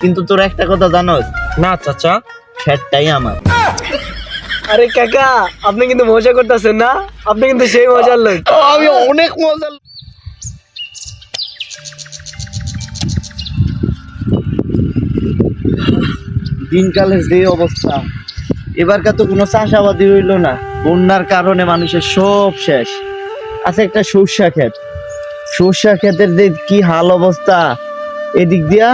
কিন্তু তোর একটা কথা জানোস? না চাচা, ক্ষেতটাই আমার। আরে কাকা, আপনি কিন্তু মজা করতেছেন না? আপনি কিন্তু সেই মজার লোক। আমি অনেক মজা। দিনকালের যে অবস্থা, এবারকার তো কোনো চাষাবাদই হইলো না। বন্যার কারণে মানুষের সব শেষ। আছে একটা সর্ষা ক্ষেতের যে কি হাল অবস্থা, এদিক দিয়া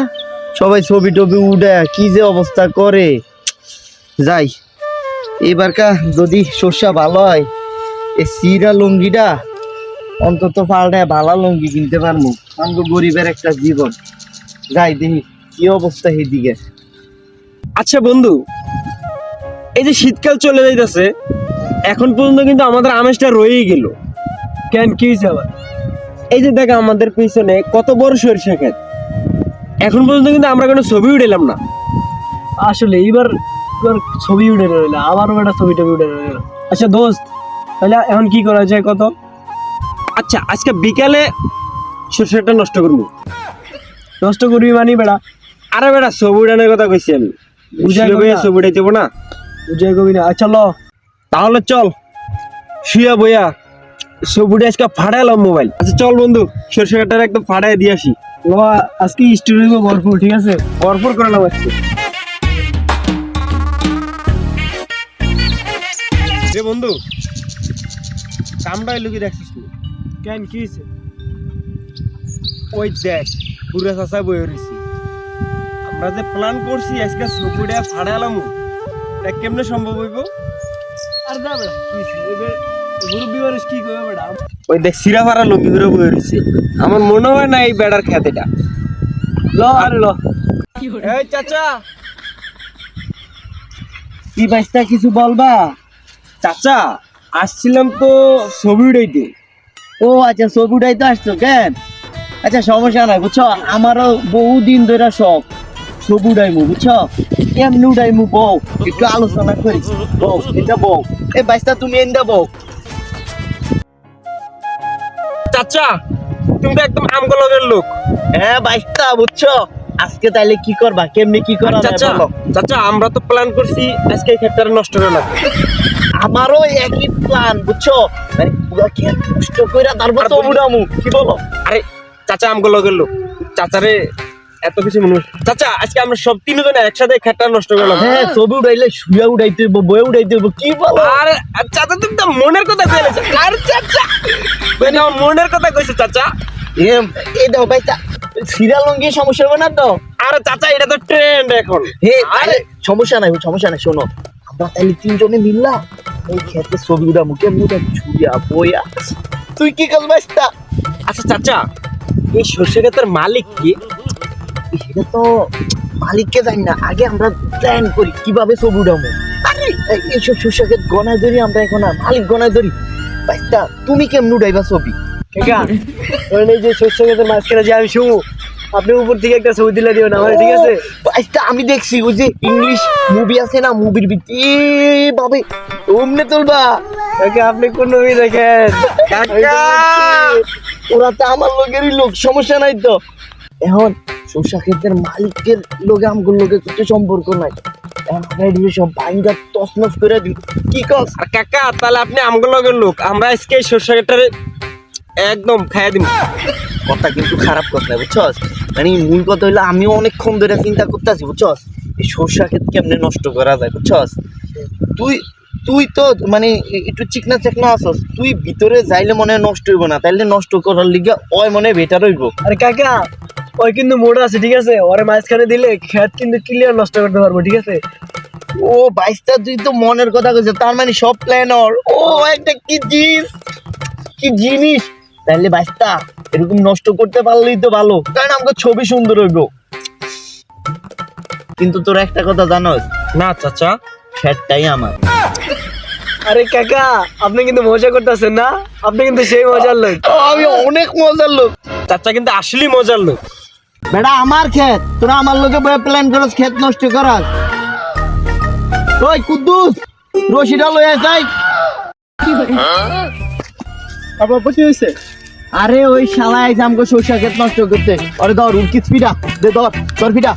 সবাই ছবি টবি উঠে কি যে অবস্থা করে। যাই, এবারকার যদি সর্ষা ভালো হয়, এই সিরা লুঙ্গিটা অন্তত পাল্টায় ভালো লুঙ্গি কিনতে পারবো। আমাকে গরিবের একটা জীবন। যাই দেখি কি অবস্থা এদিকে। আচ্ছা বন্ধু, এই যে শীতকাল চলে যাইতেছে, এখন পর্যন্ত কিন্তু আমাদের আমেজটা রয়েই গেল। কেন, কি হয়েছে আবার? এই যে দেখ আমাদের পিছনে কত বড় সরিষা ক্ষেত, এখন পর্যন্ত কিন্তু আমরা কোনো ছবি উঠাইলাম না। আসলে এইবার ছবি উঠে রইল, আমারও একটা ছবি টবি উঠে রইল। আচ্ছা দোস্ত, তাহলে এখন কি করা যায় কত? আচ্ছা, আজকে বিকালে সরষেটা নষ্ট করবো। নষ্ট করবি মানি বেড়া? আরে বেটা, ছবি উঠানোর কথা কইছি আমি, বুঝাই কবি না। ছবি উঠাইতে না, বুঝাই কবি না। আচ্ছা ল, তাহলে চল শুয়া বইয়া ছবিটা আজকে ফাটাইলাম মোবাইল। আচ্ছা চল বন্ধু, সরষেটা একদম ফাটাই দিয়ে আসি। ল, আজকে স্টুডিও ভরপুর, ঠিক আছে? ভরপুর করে নাম আজকে। রে বন্ধু, কামড়াই লুকি দেখছিস তুই? কেন, কি হয়েছে? ওই দেখ পুরা চাষা বয়ে রয়েছি। আমরা যে প্ল্যান করছি আজকে ছবিটা ফাটাইলাম, এটা কেমনে সম্ভব হইব? আর যা বেড়া, কি হয়েছে? এবার মুরব্বী মানুষ কি করবে বেড়া? ওই দেখ সিরাফারা লুকি করে বয়ে রয়েছে। আমার মনে হয় না এই বেড়ার খেত এটা। ল আরে ল। এই চাচা, কি বাইস্তা কিছু বলবা? চাচা আসছিলাম তো ছবি উঠাইতে। ও আচ্ছা, ছবি উঠাইতে আসছো কেন? আচ্ছা সমস্যা নাই, বুঝছো, আমারও বহুদিন ধরে শখ ছবি উঠাইমু, বুঝছো। কেমনি উঠাইমু বউ, একটু আলোচনা করি। বউ এটা বউ, এই বাইস্তা তুমি এনদা বউ। চাচা তুমি তো একদম আমগলগের লোক। হ্যাঁ বাইস্তা, বুঝছো, আজকে তাইলে কি করবা, কেমনি কি করা যায় চাচা বলো। চাচা আমরা তো প্ল্যান করছি আজকে এই ক্ষেতটা নষ্ট করে না। আমারও একই প্ল্যান, বুঝছো, মানে পুরা খেত নষ্ট কইরা তারপর তো উঠামু, কি বলো? আরে চাচা আমগলগের লোক, চাচারে এত কিছু মনে চাচা আজকে আমরা সব তিনজনে একসাথে ক্ষেতটা নষ্ট করলাম। হ্যাঁ, ছবি উঠাইলে শুয়া উঠাইতে হইব, বয়ে উঠাইতে হইব, কি বলো? আরে চাচা তুমি তো মনের কথা কইলেছ। আরে চাচা মানে মনের কথা কইছে চাচা। এই দাও বাইস্তা, সিরিয়াল লঙ্গি সমস্যা হবে না তো? আরে চাচা এটা তো ট্রেন্ড এখন। আরে সমস্যা নাই, সমস্যা নাই, শোনো, আমরা তাইলে তিনজনে মিললাম এই খেতে ছবি উঠামু, কেমনি উঠামু, ছুয়া বইয়া। তুই কি কাজ বাইস্তা? আচ্ছা চাচা, এই সরষে ক্ষেতের মালিক কি? সেটা তো মালিককে জানি না, আগে আমরা প্ল্যান করি কিভাবে ছবি উঠামু। আরে এইসব শস্য ক্ষেত গনায় ধরি আমরা, এখন আর মালিক গনায় ধরি। বাইস্তা তুমি কেমনি উঠাইবা ছবি? কাকা, ধরেন এই যে শস্য ক্ষেতের মাঝখানে যে আমি শুভ, আপনি উপর থেকে একটা ছবি দিলে দিও না, ঠিক আছে? বাইস্তা আমি দেখছি ওই যে ইংলিশ মুভি আছে না, মুভির ভিত্তি ভাবে অমনে তুলবা। কাকা আপনি কোন মুভি দেখেন? কাকা ওরা তো আমার লোকেরই লোক, সমস্যা নাই তো। এখন শস্য ক্ষেতের মালিকের লোকে আমগুর লোকে কিছু সম্পর্ক নাই। এখন আমরা এদিকে সব ভাঙ্গা তছনছ করে দিই, কি কস? আর কাকা তাহলে আপনি আমগলগের লোক, আমরা আজকে এই সরষে ক্ষেতটারে একদম খাইয়া দিব। কথা কিন্তু খারাপ কথা, বুঝছস, মানে মূল কথা হইলো আমিও অনেকক্ষণ ধরে চিন্তা করতেছি, বুঝছস, এই সরষা ক্ষেত কেমনে নষ্ট করা যায়, বুঝছস। তুই তুই তো মানে একটু চিকনা চাকনা আসস, তুই ভিতরে যাইলে মনে হয় নষ্ট হইব না, তাইলে নষ্ট করার লিগে ওই মনে হয় বেটার হইব। আরে কাকা, ওই কিন্তু মোড় আছে, ঠিক আছে? ওরে মাঝখানে দিলে খেত কিন্তু ক্লিয়ার নষ্ট করতে পারবো, ঠিক আছে? ও বাইস্তা, তুই তো মনের কথা কইছিস, তার মানে সব প্ল্যান ওর। ও একটা কি জিনিস তাইলে বাইস্তা, এরকম নষ্ট করতে পারলেই তো ভালো, কারণ আমাকে ছবি সুন্দর হইব। কিন্তু তোর একটা কথা জানোস? না চাচা, ক্ষেতটাই আমার। আরে কাকা, আপনি কিন্তু মজা করতেছেন না? আপনি কিন্তু সেই মজার লোক। আমি অনেক মজার লোক। চাচা কিন্তু আসলেই মজার লোক। বেটা আমার ক্ষেত, তোরা আমার লোকে প্ল্যান করস ক্ষেত নষ্ট করাস। ওই কুদ্দুস, রশিটা লয়ে যাই। আবার কি হয়েছে? আরে ওই শালা আইছে আমগো সরষা ক্ষেত নষ্ট করতে। আরে ধর উড়কি স্পিডা দে, ধর ফিটা।